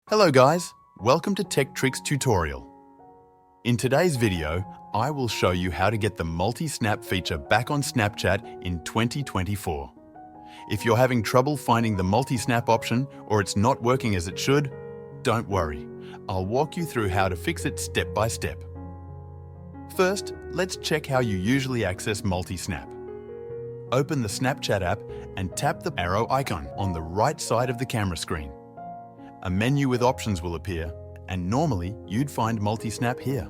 Hello guys, welcome to Tech Tricks tutorial. In today's video, I will show you how to get the multi-snap feature back on Snapchat in 2024. If you're having trouble finding the multi-snap option or it's not working as it should, don't worry. I'll walk you through how to fix it step by step. First, let's check how you usually access multi-snap. Open the Snapchat app and tap the arrow icon on the right side of the camera screen. A menu with options will appear, and normally you'd find multi-snap here.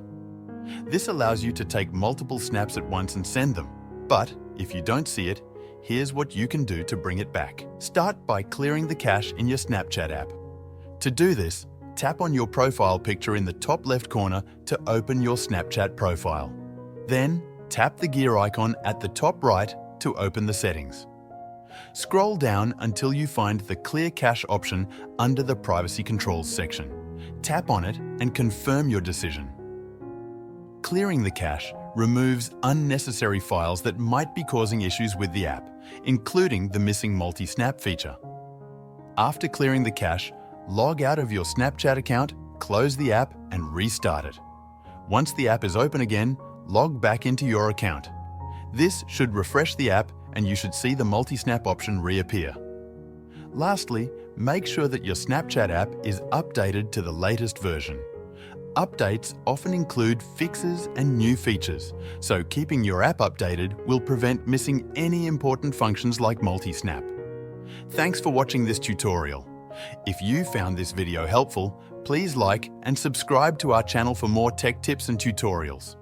This allows you to take multiple snaps at once and send them. But if you don't see it, here's what you can do to bring it back. Start by clearing the cache in your Snapchat app. To do this, tap on your profile picture in the top left corner to open your Snapchat profile. Then, tap the gear icon at the top right to open the settings. Scroll down until you find the Clear Cache option under the Privacy Controls section. Tap on it and confirm your decision. Clearing the cache removes unnecessary files that might be causing issues with the app, including the missing multi-snap feature. After clearing the cache, log out of your Snapchat account, close the app and restart it. Once the app is open again, log back into your account. This should refresh the app and you should see the multi-snap option reappear. Lastly, make sure that your Snapchat app is updated to the latest version. Updates often include fixes and new features, so keeping your app updated will prevent missing any important functions like multi-snap. Thanks for watching this tutorial. If you found this video helpful, please like and subscribe to our channel for more tech tips and tutorials.